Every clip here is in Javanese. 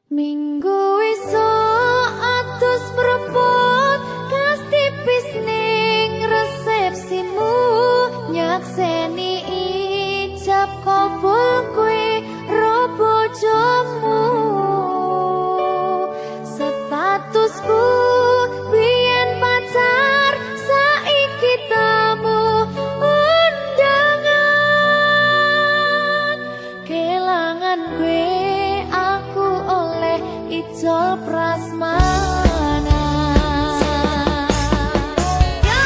Minggu esuk atus mrepot kas tipis ning resepsimu nyakseni ijab kabul kowe ro bojomu statusku biyen pacar saiki tamu undangan kelangan kowe aku oleh ijol prasmana. Ya,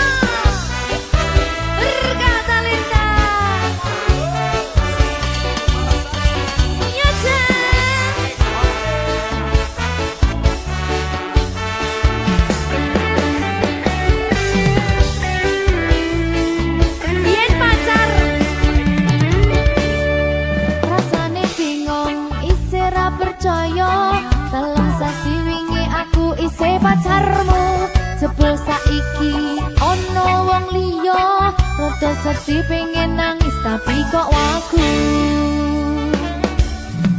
berkata Linda. Ya, Yen pacar rasane bingung isih ra percaya dalam sasi wingi aku isih pacarmu jebul saiki ono wong liya rada sedih pengen nangis tapi kok wagu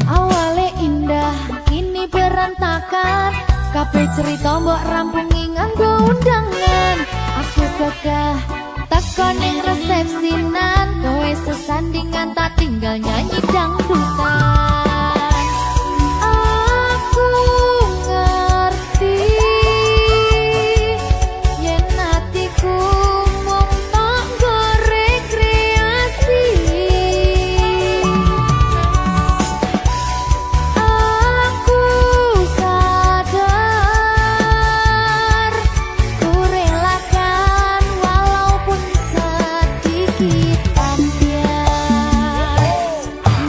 awale indah kini berantakan kabeh cerita mbok rampungi nganggo undangan aku gagah teko ning resepsinan kowe sesandingan tak tinggal nyanyi dangdutan aku ngerti yen atiku mung tanggo rekreasi aku sadar ku relakan walaupun sedikit ambiar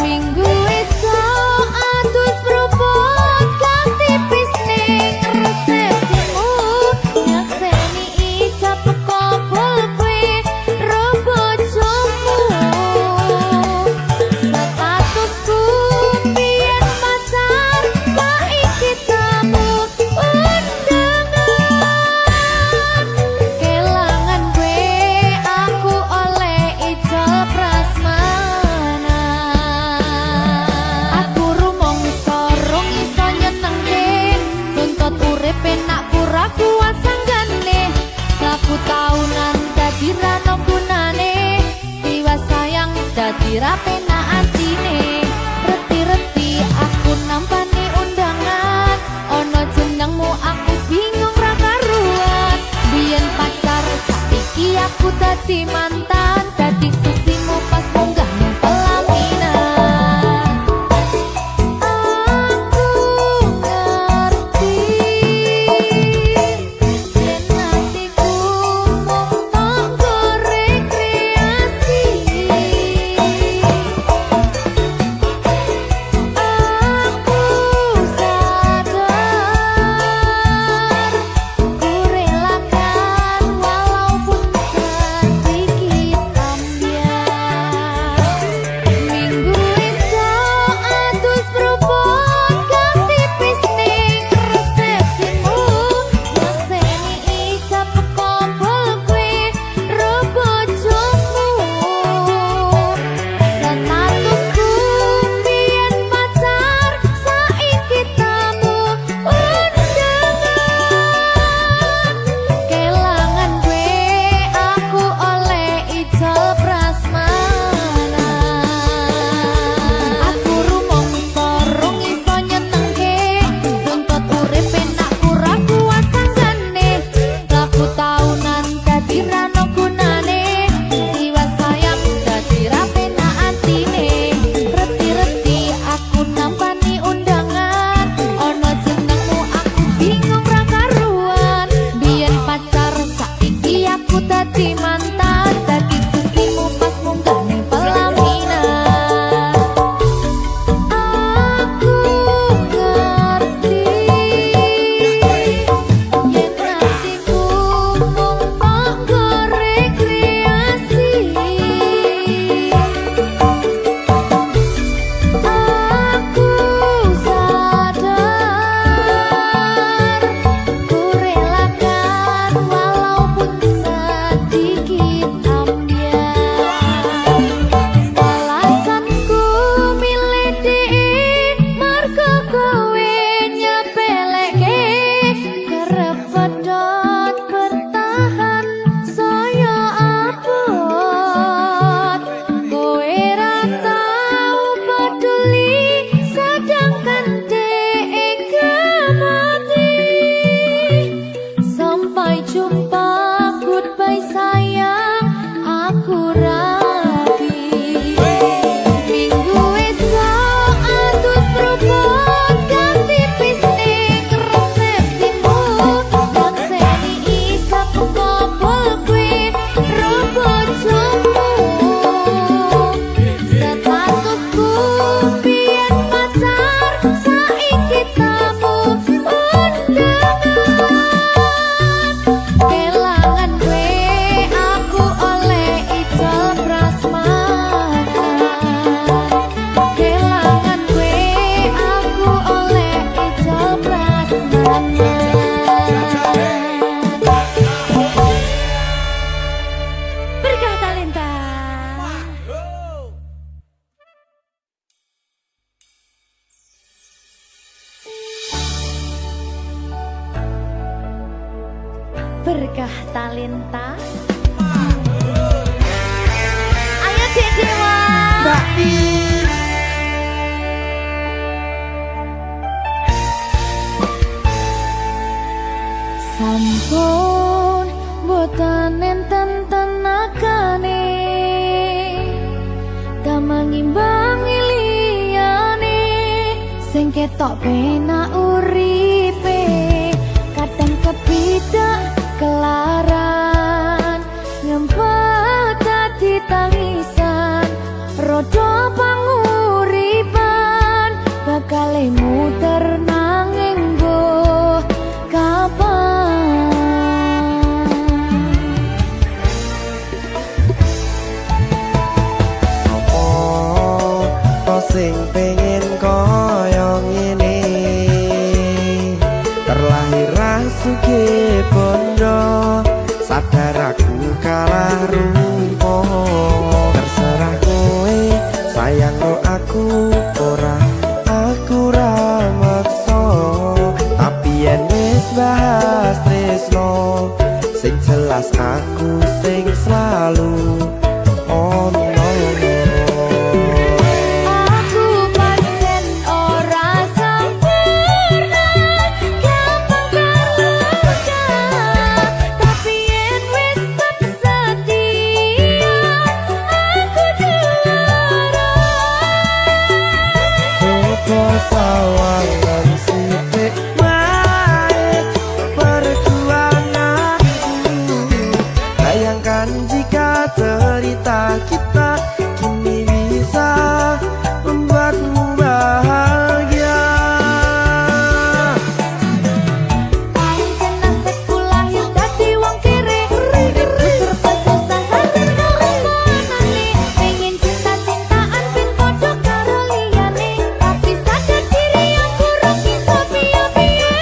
minggu esok Berkah talenta. Ayo Dek Dewa. Mbak Sampun boten enten tenagane damang imbangi liyane sing ketok penak uripe kadang kepidak kelaran ngempet dadi tangisan rodo panguripan bakal muter nanging go kapan apa sing pengen koyo ngene terlahir sugih bondo sadar aku kalah rumpo terserah kowe sayang lo aku ora maksa tapi yen wis bahas tresno sing jelas aku sing selalu ono. Sawangan sithik wae perjuanganku bayangkan jika cerita kita kini bisa membuatmu bahagia pancen nasibku lahir dadi wong kere uripku serba susah sampe ngelakoni pengen cinta-cintaan ben padha karo liyane tapi sadar diri aku ra bisa piye-piye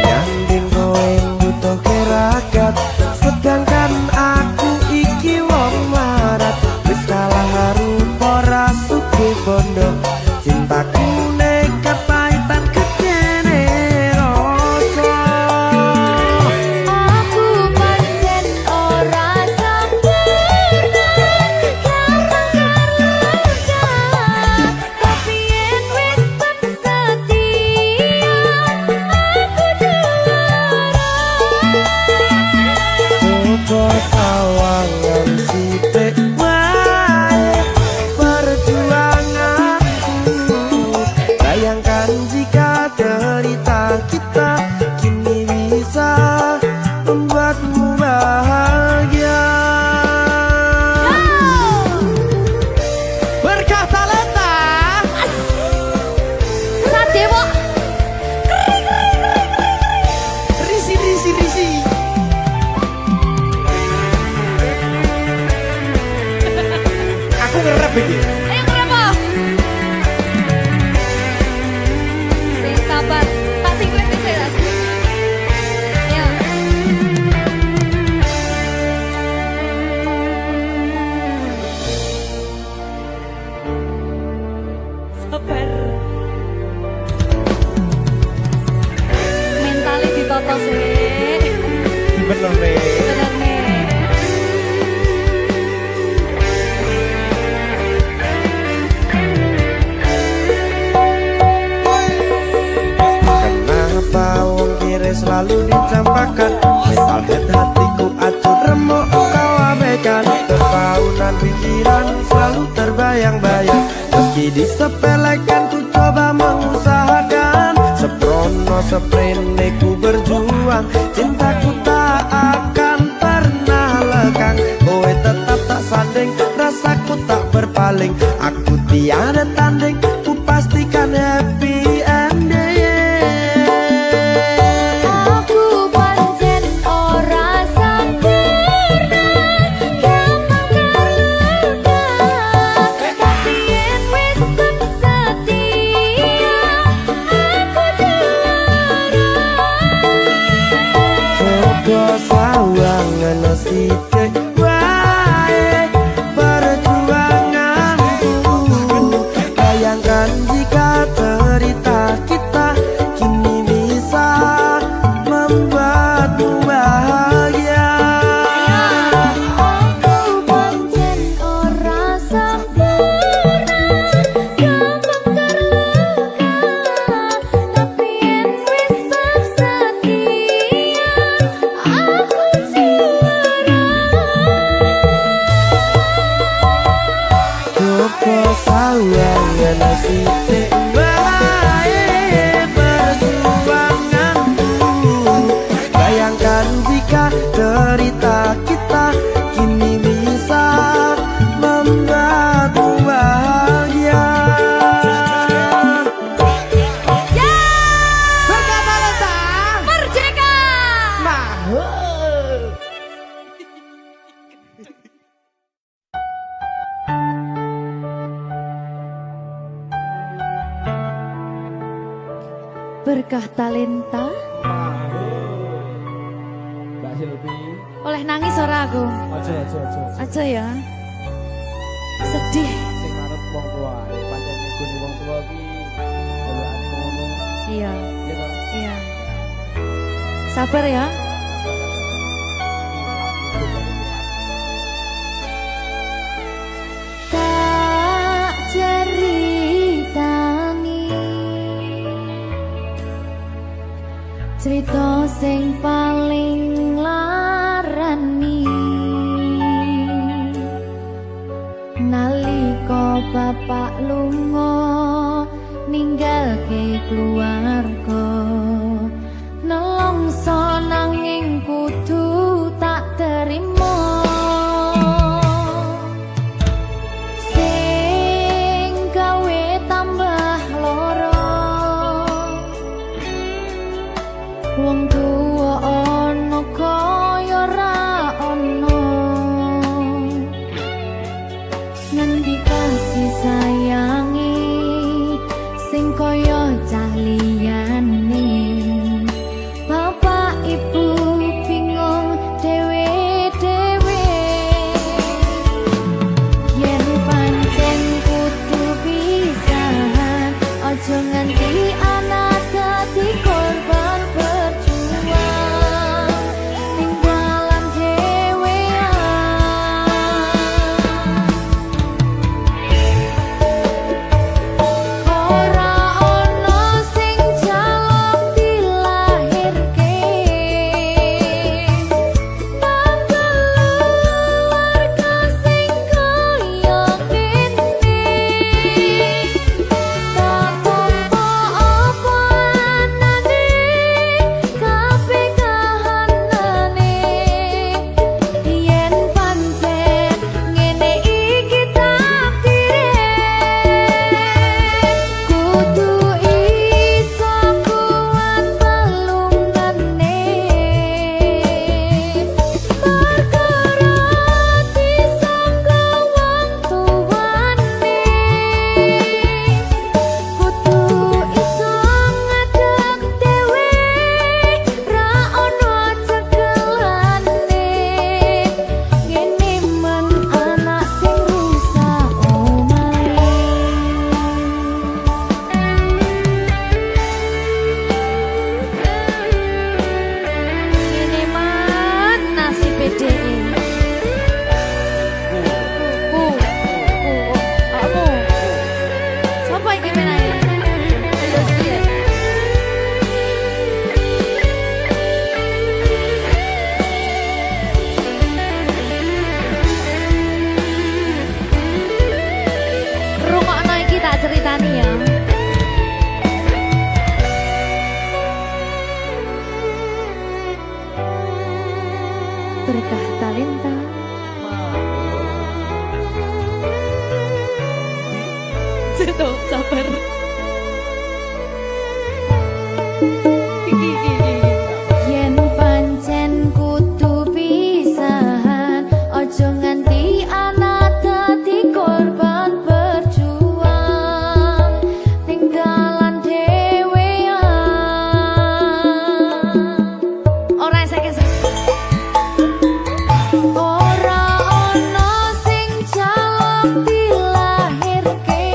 nyanding kowe butuh keragat sedangkan aku iki wong marat wis kalah rupa ra sugih bondo cintaku nekat pahitan kedene rasa aku pancen ora sempurna karang tapi yen wis setia aku juara coba sawangan sithik wae perjuanganku bayangkan jika cerita kita kini bisa membuatmu bahagia. Berkah talenta Sadewo risi Aku ngerep iki. ayo kenapa sing sabar tak sing kuwi sih ya sabar mentalnya ditata sih Bener nih. bener nih Disepelekan ku coba mengusahakan, seprono seprene ku berjuang. Cintaku tak akan pernah lekang, kowe tetap tak sanding, rasaku tak berpaling. Aku tiada tanding, ku pastikan happy ending. Aku pancen ora sempurna, gampang terluka, tapi yen wis setia, aku juara. Coba sawangan sithik wae perjuanganku. Bayangkan jika cerita kita kini bisa membuatmu bahagia. Aku pancen ora sempurna, gampang terluka, tapi yen wis setia, aku juara. Coba sawangan sithik wae perjuanganku. Bayangkan jika cerita kita kini bisa membuatmu bahagia. Berkata letah Merdeka! mahal. Berkah talenta Mbak Silvi, oleh nangis ora aku. aja. Aja ya. Sedih. Sing manut wong tua, pancen ngikuni wong tua ki jalukane ngono. Iya, Ya toh. iya. Sabar ya. Tak ceritani cerita sing paling larani, nalika bapak lunga ninggalke keluarga, nelongso nanging kudu tak terima. Sing gawe tambah lara, wong tuwa ana kaya ra ana, ngendi kasih sayangi sing kaya cah liyane. Bapak ibu bingung dewe-dewe, yen pancen kudu pisahan, aja nganti anak dadi korban perjuangan. Berkah talenta. Tuh, sabar. Yen pancen kudu pisahan, ojo nganti anak dadi korban berjuang, tinggalan dhewean. Ora esek-esek. Ora ono sing jaluk dilahirke.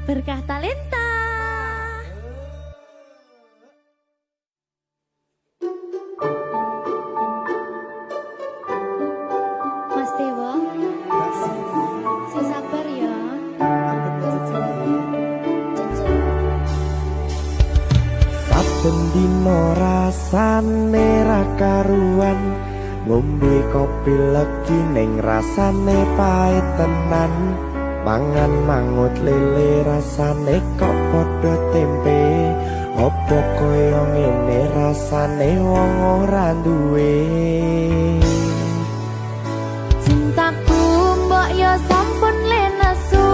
Berkah talenta. Mas Dewa, si sabar ya. Saben dino rasane ra karuan, ngombe kopi legi ning rasane pahit tenan. Mangan mangut lele rasane kok padha tempe, opo koyo ngene rasane wong ora duwe. Cintaku mbok yo sampun le nesu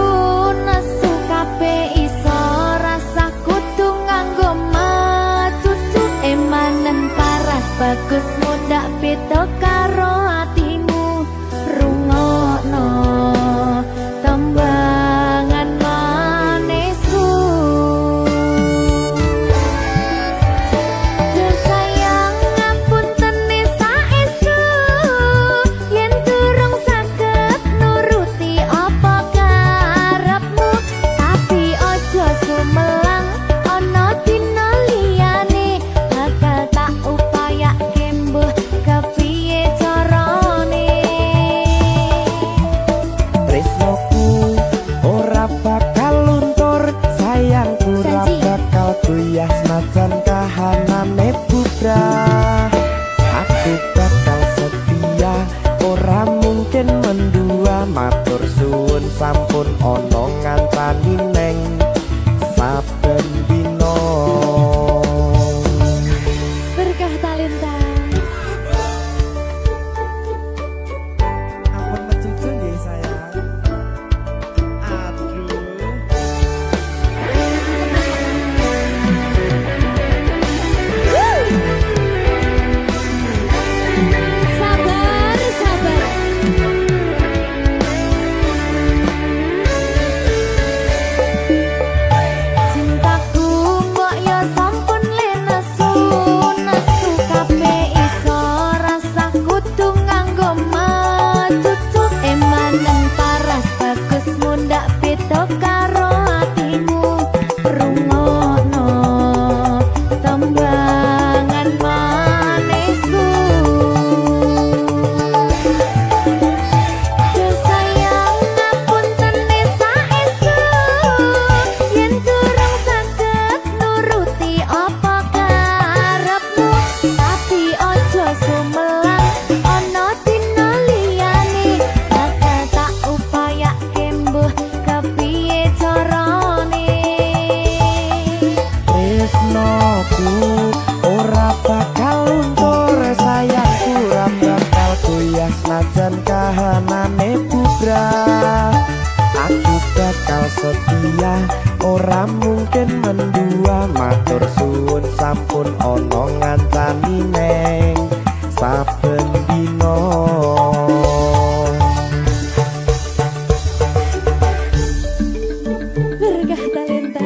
kabeh iso rasa kudu nganggo matutu emanen paras bagus mundak beda karo atimu rungokno tembangan manisku. Sayang ngapunten saestu yen durung saged nuruti apa karepmu, tapi ojo sumelang ana dina liyane bakal tak upayake mbuh kepiye carane. Tresnoku ora bakal luntur, sayangku ora bakal goyah senajan kahanane bubrah. Aku bakal setia, ora mungkin mendua. Matur suwun sampun ana ngancani neng saben dina. Berkah talenta. Ampun mecucu nggih sayang. Aduh. Sabar, sabar. saben dino. Berkah talenta.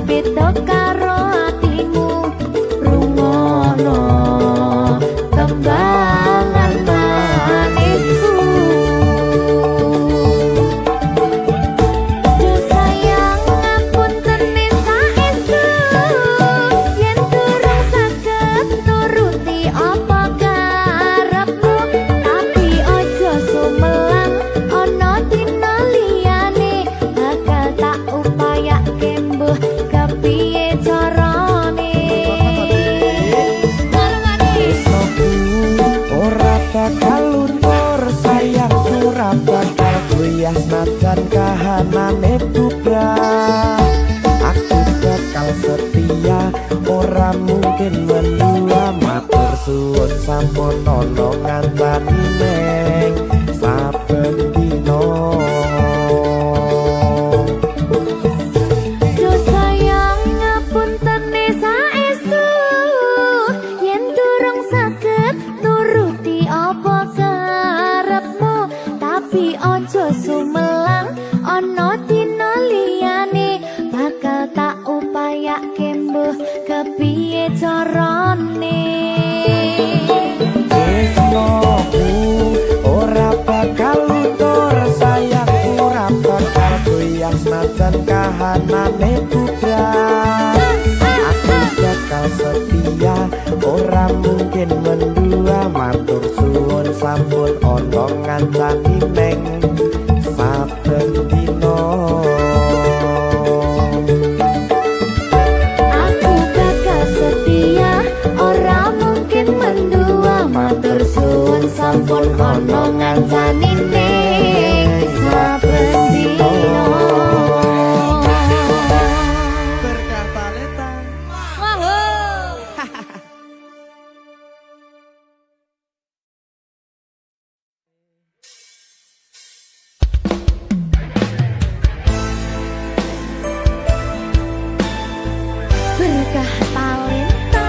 Beda karo atimu rungono tembangan manisku. Duh sayang ngapunten saestu yen durung saged nuruti apa karepmu, tapi aja sumelang ana dina liyane bakal tak upayake mbuh kepiye carane. Ora bakal luntur sayang ora bakal goyah najan kahanane bubrah. Aku bakal setia ora mungkin mendua, matur suwun sampun ana ngancani neng saben dino. Aja sumelang ana dina liyane bakal tak upayake mbuh kepiye carane. Tresnoku ora bakal luntur sayang ora bakal goyah najan kahanane bubrah. Aku bakal setia ora mungkin mendua, matur suwun sampun ana ngancani neng saben dino. Aku bakal setia ora mungkin mendua, matur suwun sampun ana ngancani neng saben dino. Berkah talenta. Berkah talenta.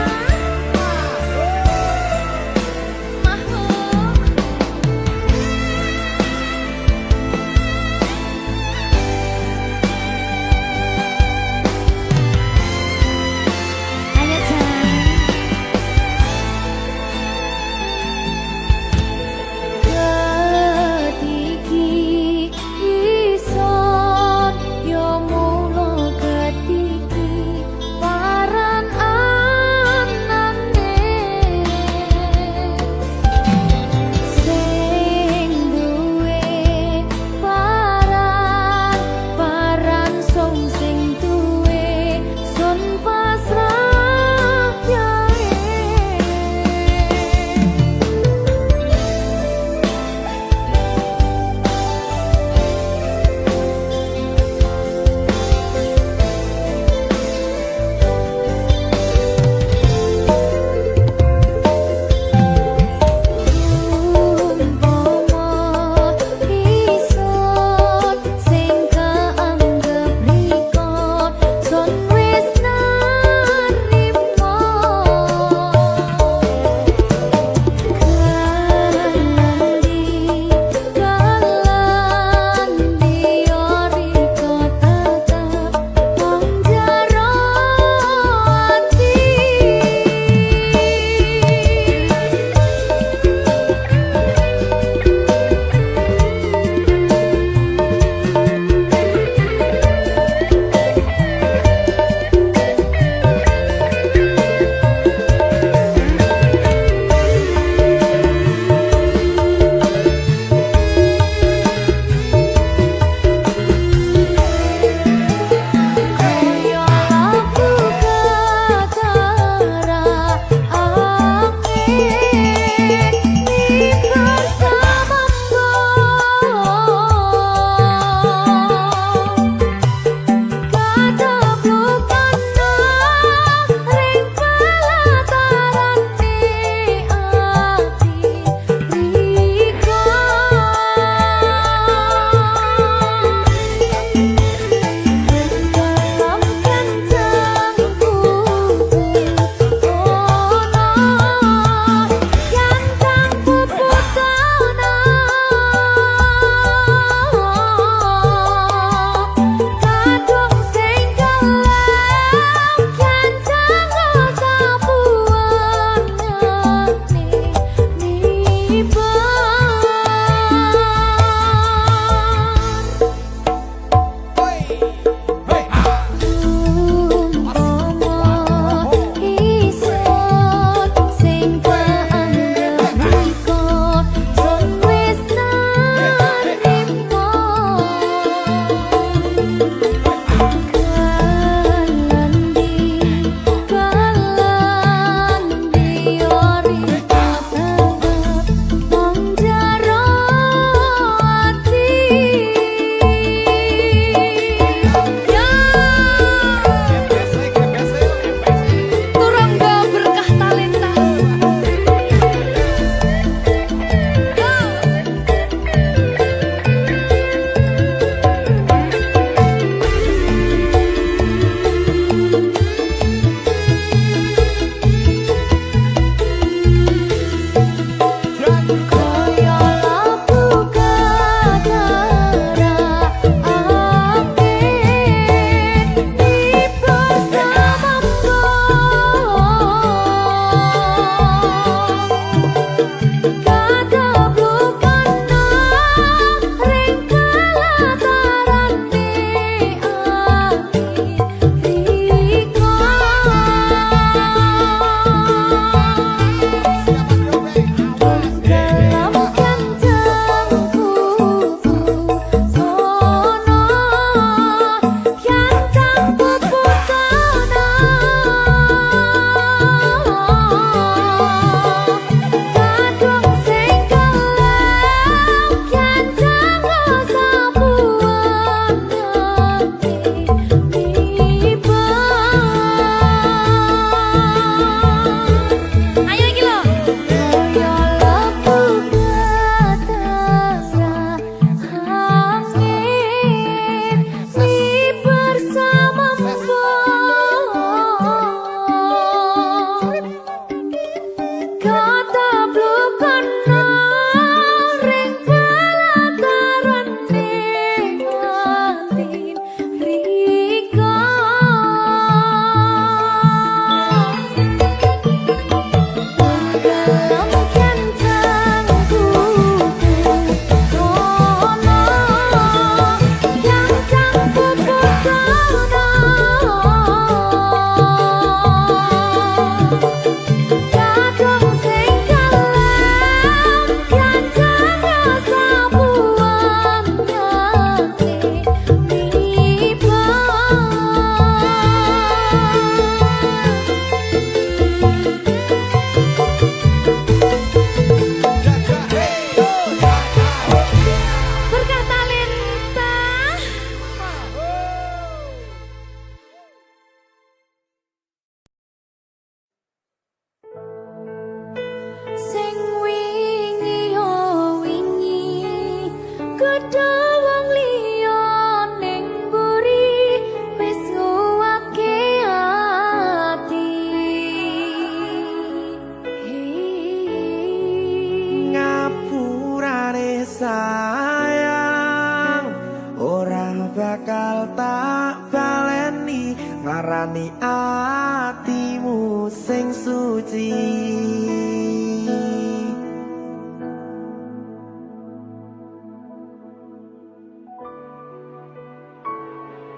nglarani atimu sing suci.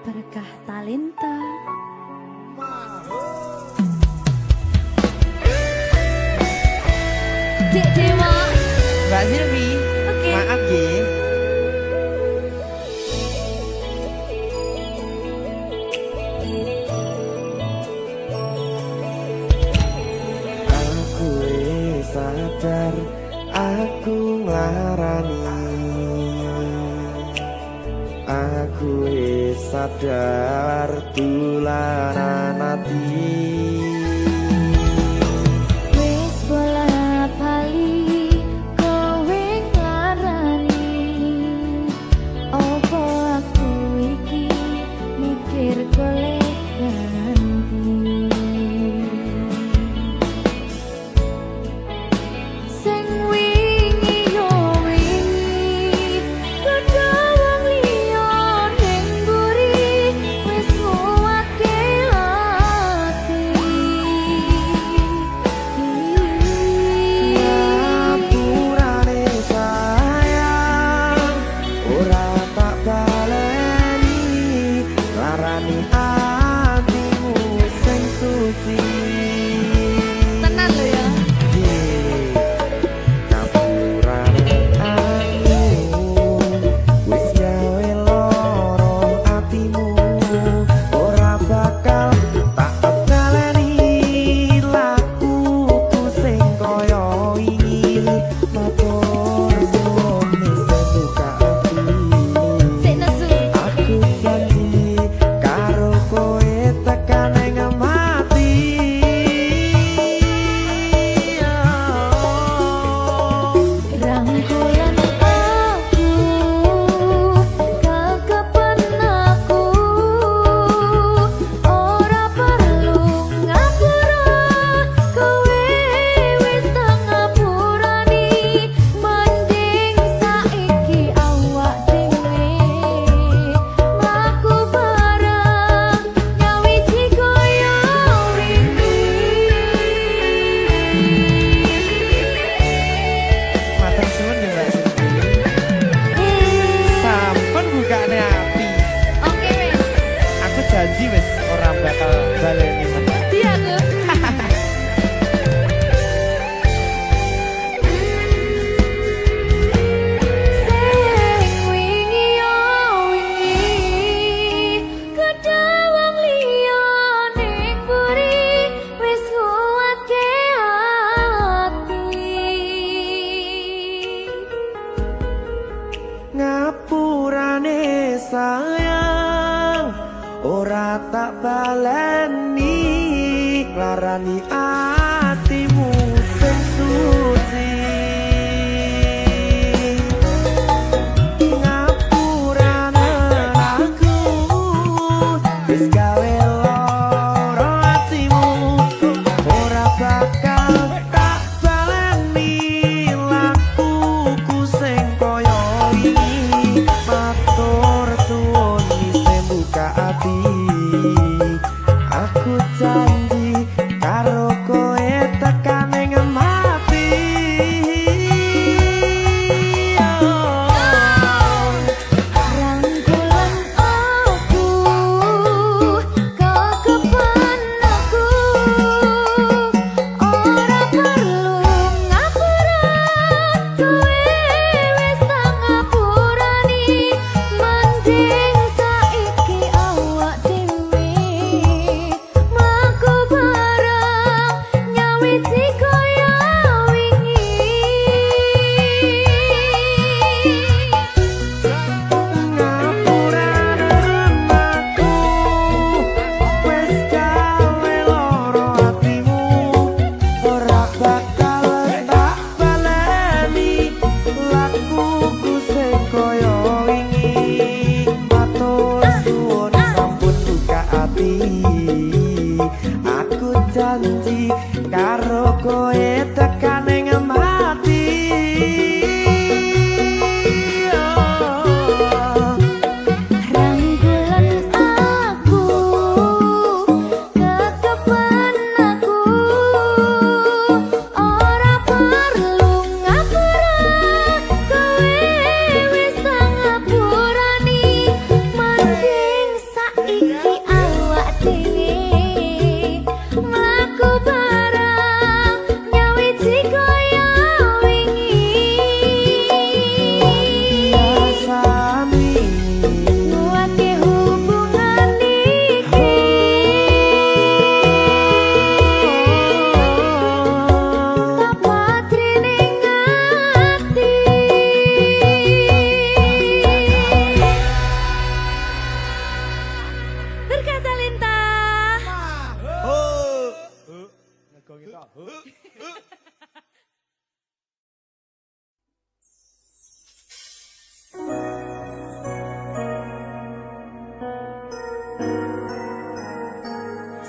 Berkah talenta. Dek Dewa. Mbak Silvi, Oke. maaf ya. Aku sadar aku nglarani. Aku sadar tulanan ati. Wis bola bali kowe nglarani. Opo aku iki mikir golek ganti. Sing wingi yo wingi padha wong liya ning mburi wis nguwatke ati. Ngapurane sayang ora tak baleni larani atimu sing suci. Tenan lho ya. Ngapurane aku wis gawe loro atimu ora bakal tak baleni lakuku sing kaya wingi matur suwun sing buka ati. Sik nesu. Aku janji karo kowe tekan ing mati. Rangkulan aku kakepen aku ora perlu ngapura kowe wis tak ngapurani mending saiki awak dhewe mlaku bareng nyawiji koyo wingi. Matur suwun ya Mbak Silvi. Sampun bukane ati. Oke wis. Aku janji wis ora bakal baleni meneh. Iya aku. Sing wingi yo wingi kedawang liya ning mburi wis nguwatke ati. Ngapurane sayang ora tak baleni larani atimu sing suci. Ngapurane aku wis gawe loro atimu ora bakal tak baleni lakuku sing kaya wingi matur suwun sing buka ati. Aku janji karo kowe tekan ing mati. Rangkulan aku kakepen aku ora perlu ngapura kowe wis tak ngapurani mending saiki awak dhewe mlaku bareng nyawiji koyo wingi. Ngapurane aku wis gawe loro atimu ora bakal tak baleni lakuku sing kaya wingi matur suwun sampun buka ati. Aku janji karo kowe tekan ing mati. Rangkulan aku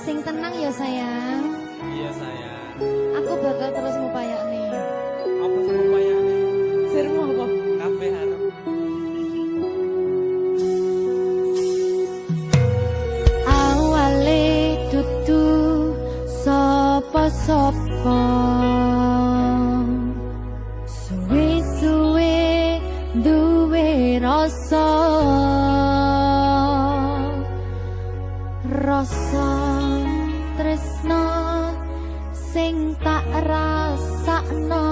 Sing tenang ya sayang. Iya sayang. Aku bakal terus ngupayakne. Apa sih upayane? Sirmu apa? Kabeh harap. Awale dudu sapa-sapa. Suwe-suwe duwe rasa. Rasa tresno sing tak rasakno.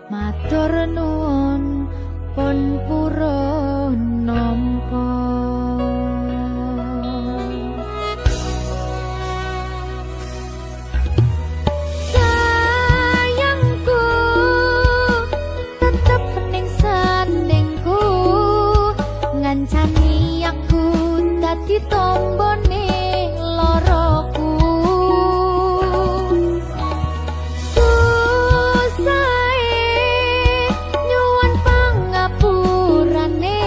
Matur nuwun pun purun nampa. Sayangku tetep ning sandingku, ngancani aku dadi tombone loroku. Susahe nyuwun pangapurane,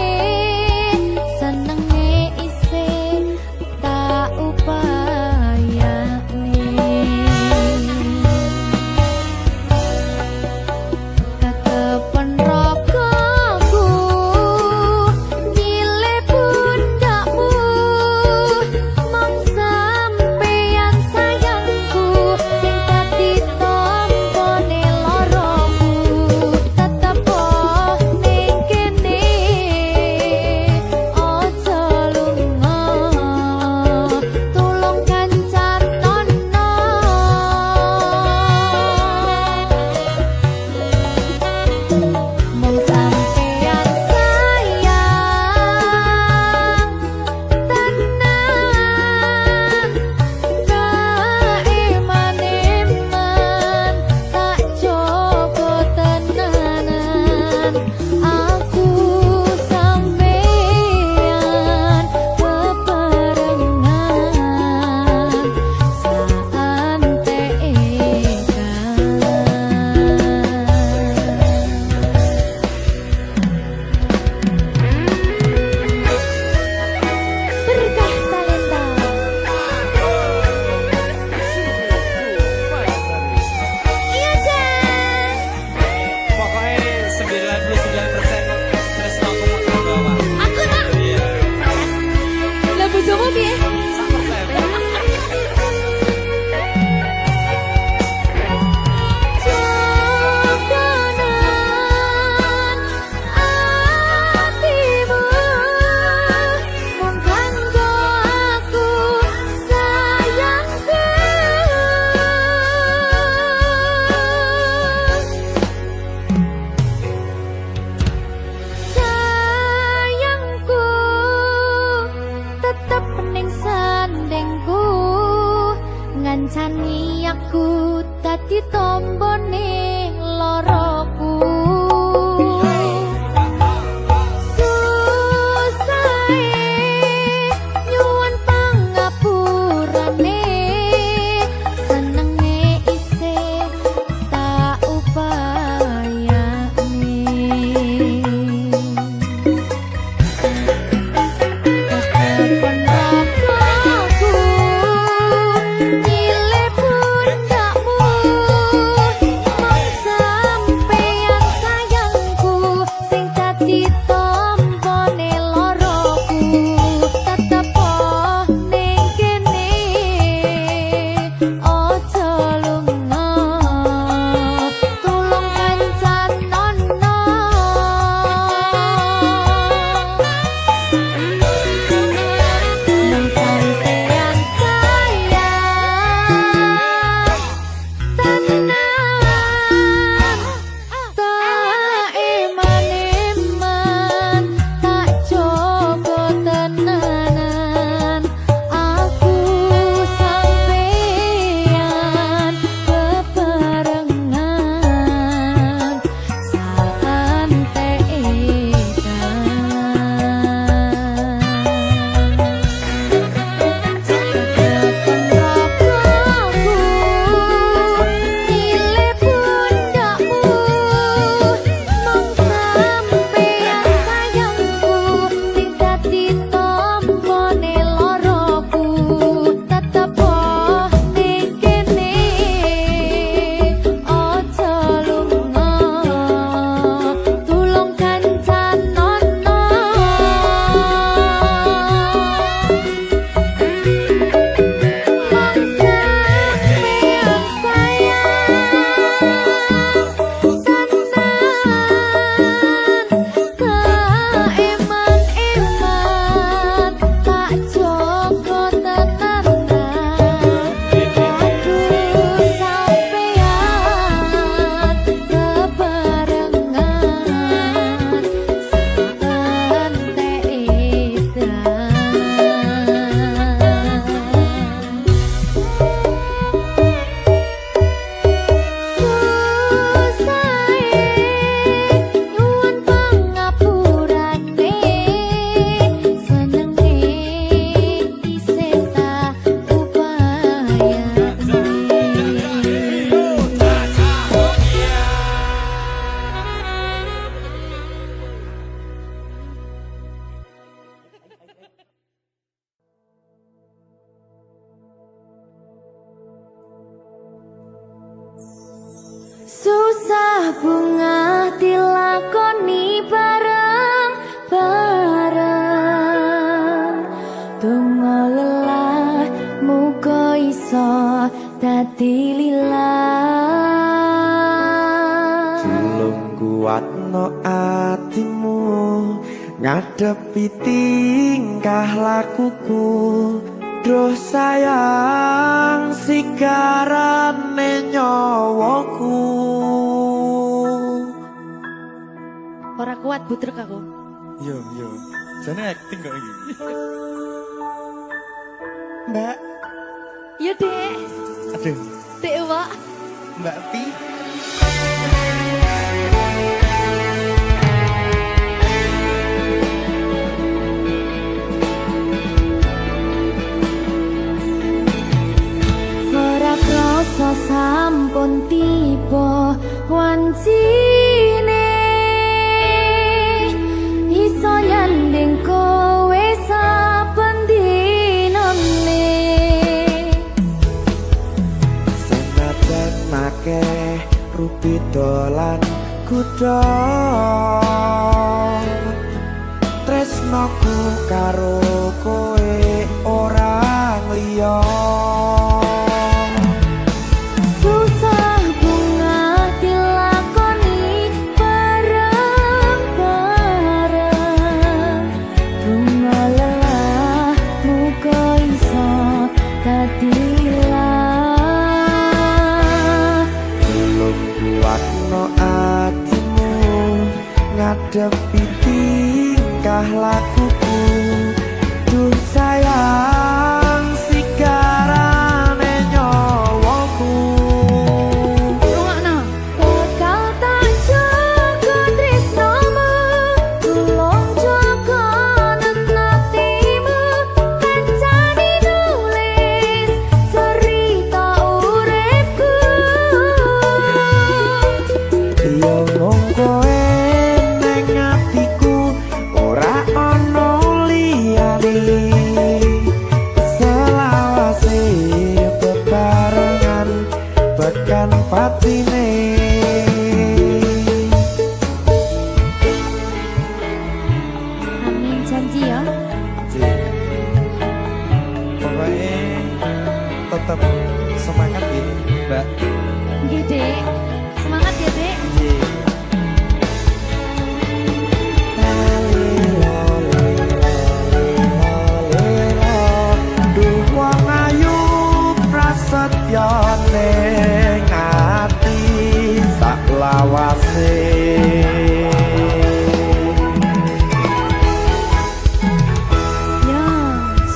Susah bunga dilakoni bareng-bareng. Donga lelah muga iso dadi lillah. Julung kuatno atimu ngadepi tingkah lakuku. Duh sayang sigarane nyawaku. Ora kuat butrek aku. Yo. Jane acting kok iki. Mbak. Ya Dek. Aduh, Dek Wak. Mbak Pi. Ora krasa sampun tiba wancine iso nyanding kowe saben dinane. Senajan akeh rupi dolan kuda, tresnoku karo kowe orang liya. Susah bunga dilakoni bareng-bareng. Bunga lelah muga iso dadi lillah. Belum kuatno atimu ngadepi tingkah lakuku. Duh sayang sigarane nyawaku. Rungokno. Bakal tak jaga tresnomu, tulung jaga nenatimu. Kancani nulis cerita uripku. Yo mung kowe ning atiku, ora ana liyane. Selawase bebarengan bekan patine. Amin janji ya. Pokoknya tetap semangat ya, Mbak. Nggih, Dek. Semangat ya, Dek. Duh wong ayu prasetyo ning ati sak lawase. Ya,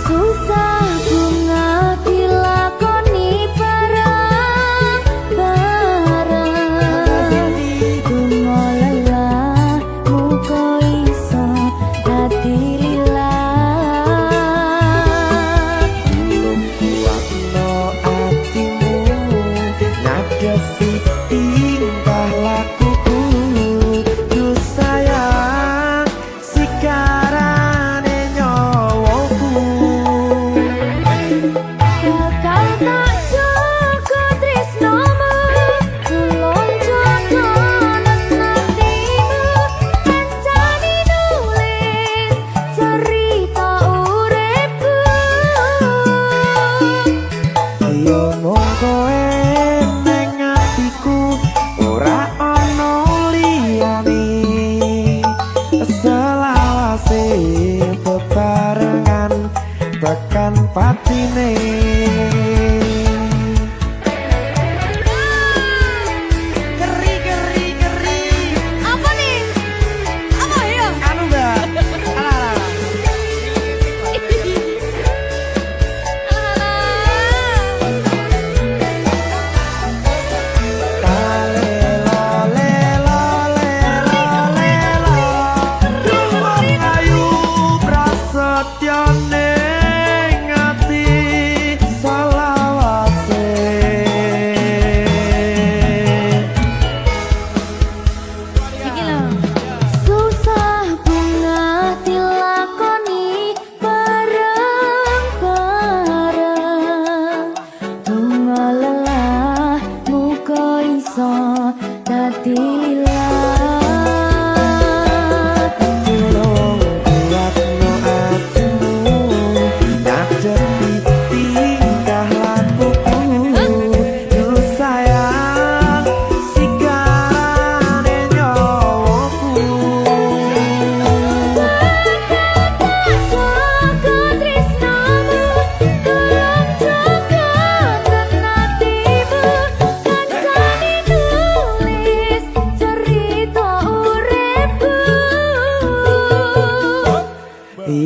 susah bunga dilakoni bareng-bareng.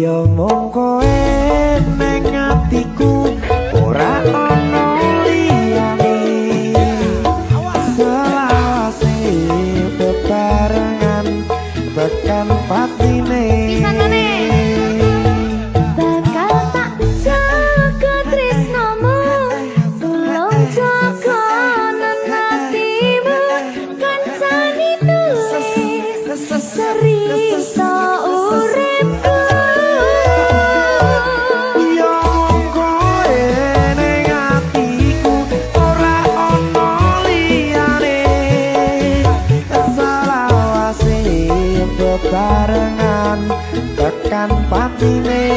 Ya mung kowe ning atiku ora ana liyane selawase bebarengan tekan patine bakal tak jaga tresnomu tulung jaga hatimu kancani tulis cerita uripku ya mung kowe ning atiku ora ana liyane selawase bebarengan tekan patine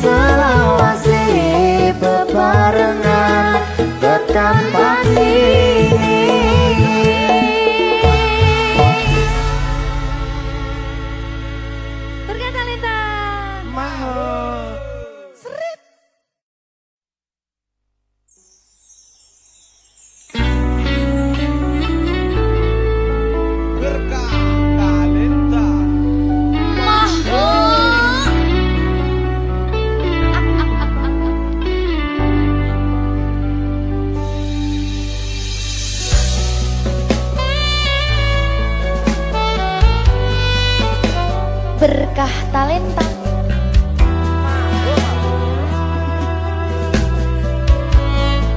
selawase bebarengan tekan patine. Berkat Talenta Mahal. Berkah talenta. Berkah Talenta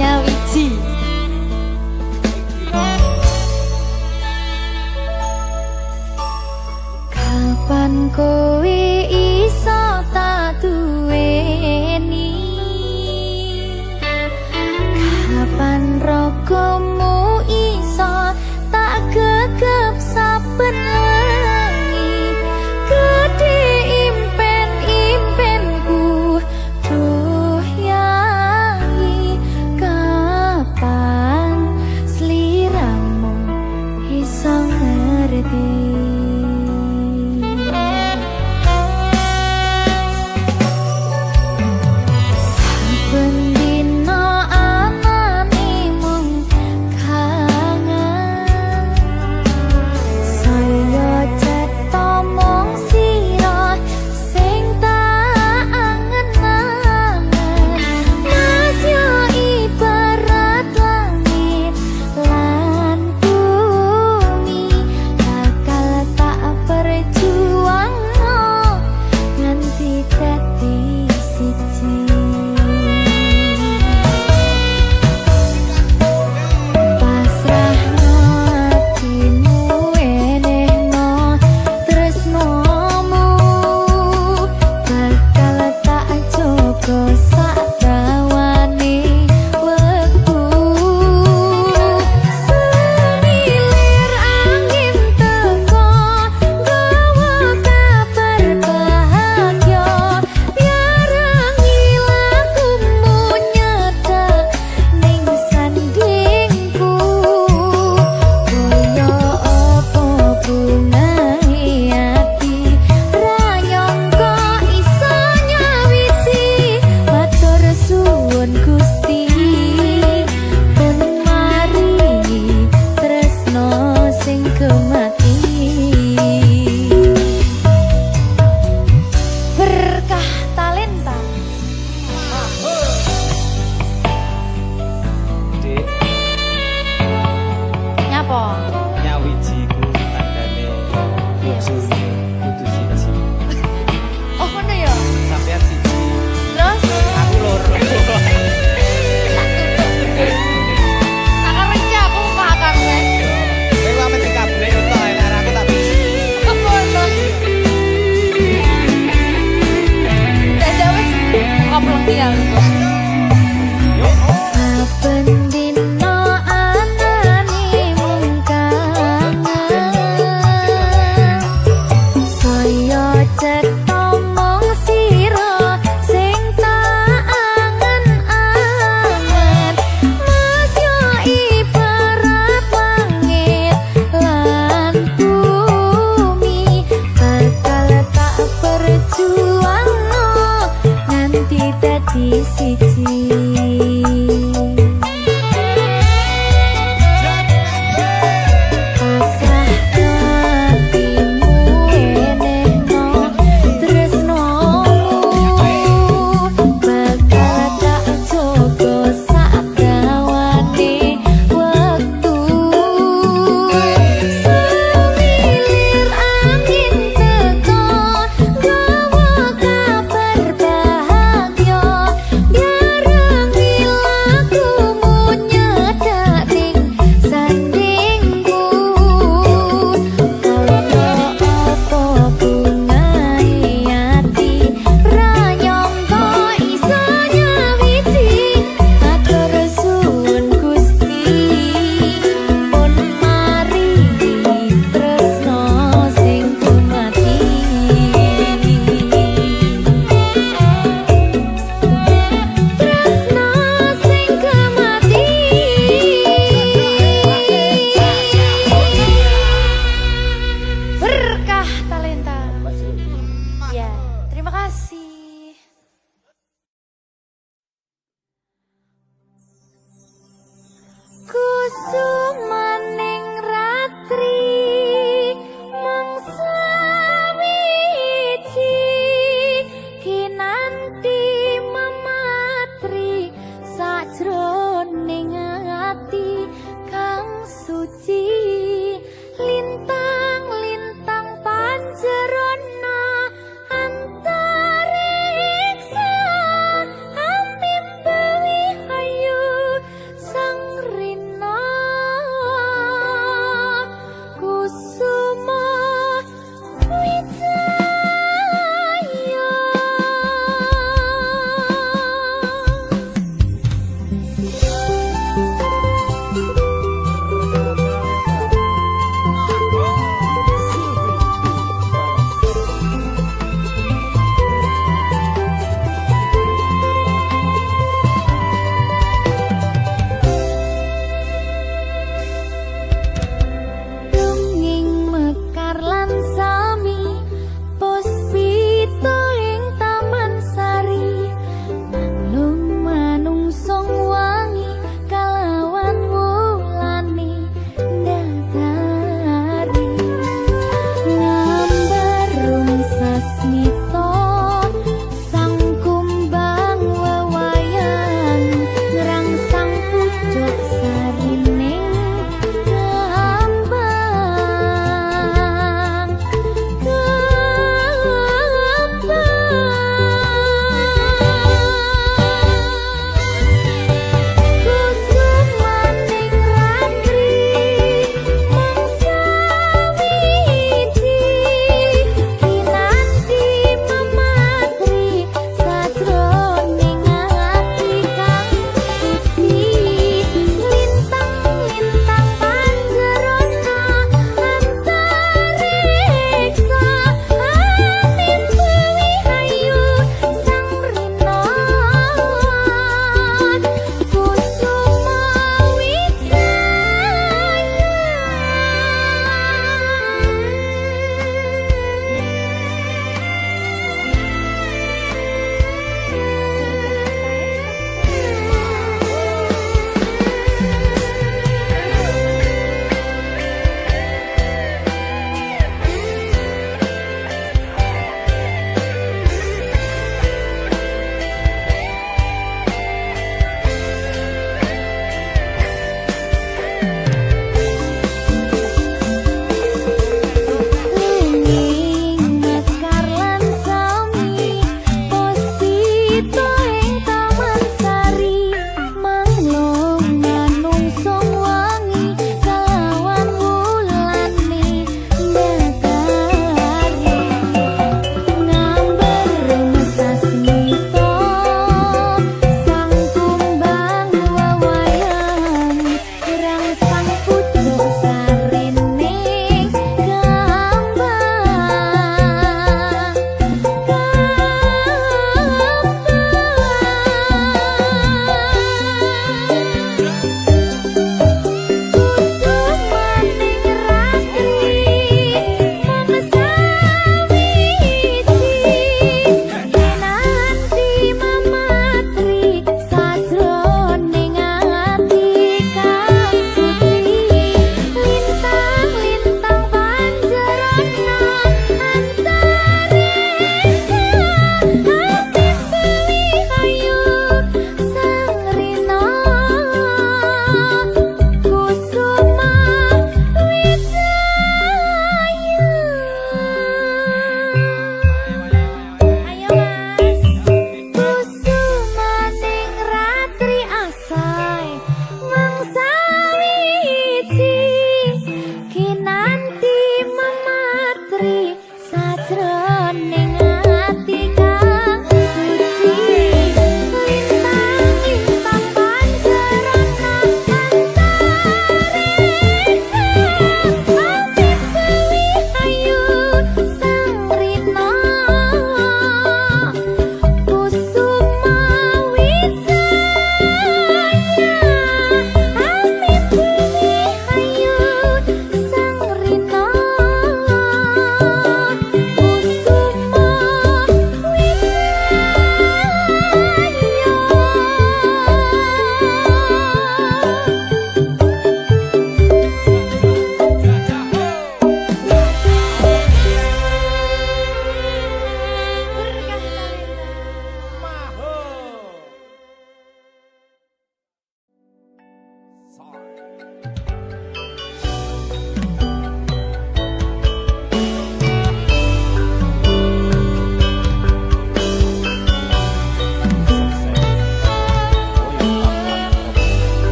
Nyawiji kapan kowe iso tak duweni kapan rogomu iso tak gegep saben wengi gede impen sumaning ratri mangsa wiji kinanti mematri sajroning ati kang suci lintang-lintang panjerona antariksa ambimbewi hayu sang rina Say